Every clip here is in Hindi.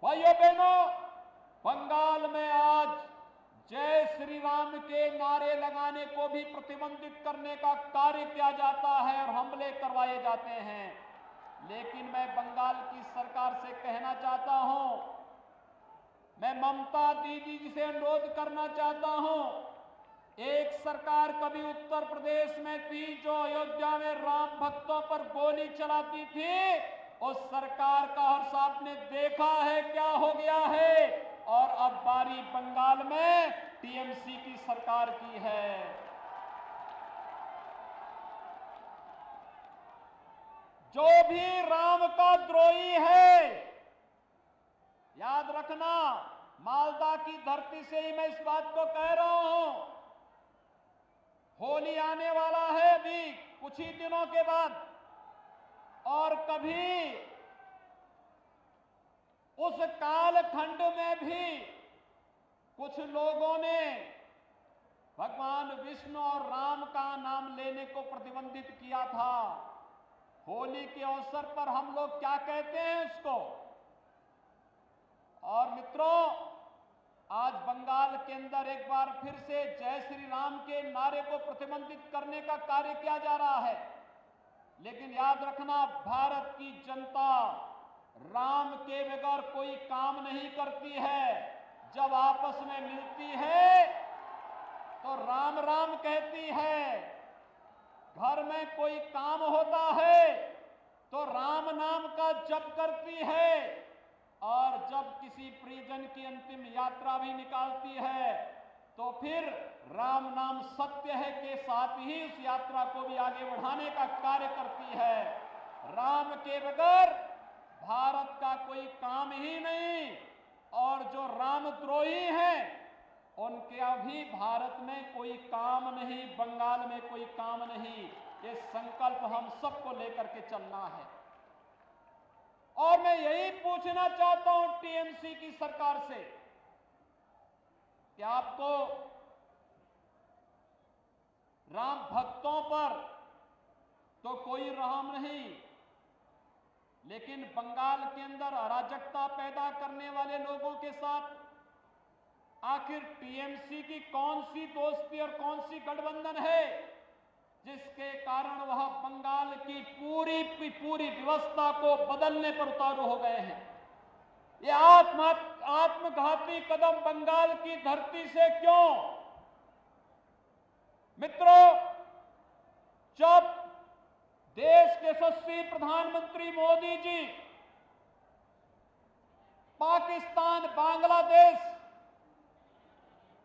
भाइयों बहनों, बंगाल में आज जय श्री राम के नारे लगाने को भी प्रतिबंधित करने का कार्य किया जाता है और हमले करवाए जाते हैं। लेकिन मैं बंगाल की सरकार से कहना चाहता हूं, मैं ममता दीदी जी से अनुरोध करना चाहता हूं, एक सरकार कभी उत्तर प्रदेश में थी जो अयोध्या में राम भक्तों पर गोली चलाती थी। उस सरकार का हर साहब ने देखा है क्या हो गया है, और अब बारी बंगाल में टीएमसी की सरकार की है। जो भी राम का द्रोही है, याद रखना, मालदा की धरती से ही मैं इस बात को कह रहा हूं। होली आने वाला है अभी कुछ ही दिनों के बाद, और कभी उस कालखंड में भी कुछ लोगों ने भगवान विष्णु और राम का नाम लेने को प्रतिबंधित किया था। होली के अवसर पर हम लोग क्या कहते हैं उसको। और मित्रों, आज बंगाल के अंदर एक बार फिर से जय श्री राम के नारे को प्रतिबंधित करने का कार्य किया जा रहा है। लेकिन याद रखना, भारत की जनता राम के बगैर कोई काम नहीं करती है। जब आपस में मिलती है तो राम राम कहती है, घर में कोई काम होता है तो राम नाम का जप करती है, और जब किसी परिजन की अंतिम यात्रा भी निकालती है तो फिर राम नाम सत्य है के साथ ही उस यात्रा को भी आगे बढ़ाने का कार्य करती है। राम के बगैर भारत का कोई काम ही नहीं, और जो रामद्रोही हैं उनके अभी भारत में कोई काम नहीं, बंगाल में कोई काम नहीं। ये संकल्प हम सबको लेकर के चलना है। और मैं यही पूछना चाहता हूं टीएमसी की सरकार से कि आपको राम भक्तों पर तो कोई रहम नहीं, लेकिन बंगाल के अंदर अराजकता पैदा करने वाले लोगों के साथ आखिर टीएमसी की कौन सी दोस्ती और कौन सी गठबंधन है जिसके कारण वह बंगाल की पूरी व्यवस्था को बदलने पर उतारू हो गए हैं। ये आत्मघाती कदम बंगाल की धरती से क्यों? मित्रों, जब देश के यशस्वी प्रधानमंत्री मोदी जी पाकिस्तान, बांग्लादेश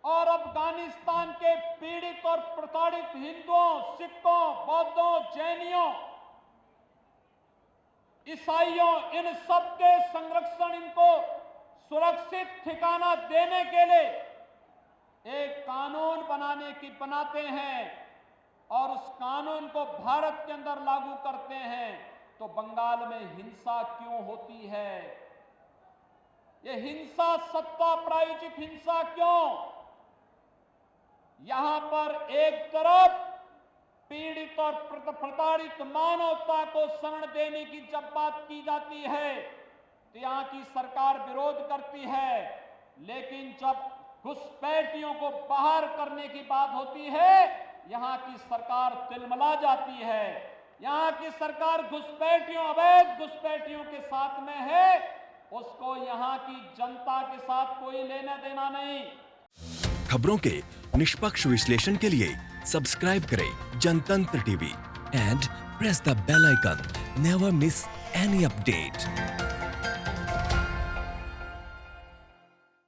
और अफगानिस्तान के पीड़ित और प्रताड़ित हिंदुओं, सिखों, बौद्धों, जैनियों, ईसाइयों, इन सब के संरक्षण, इनको सुरक्षित ठिकाना देने के लिए एक कानून बनाते हैं और उस कानून को भारत के अंदर लागू करते हैं, तो बंगाल में हिंसा क्यों होती है? ये हिंसा, सत्ता प्रायोजित हिंसा क्यों? यहां पर एक तरफ पीड़ित और प्रताड़ित मानवता को शरण देने की जब बात की जाती है तो यहां की सरकार विरोध करती है, लेकिन जब घुसपैठियों को बाहर करने की बात होती है यहां की सरकार तिलमिला जाती है। यहां की सरकार घुसपैठियों, अवैध घुसपैठियों के साथ में है, उसको यहां की जनता के साथ कोई लेना देना नहीं। खबरों के निष्पक्ष विश्लेषण के लिए सब्सक्राइब करें Jantantra TV and press the bell icon. Never miss any update.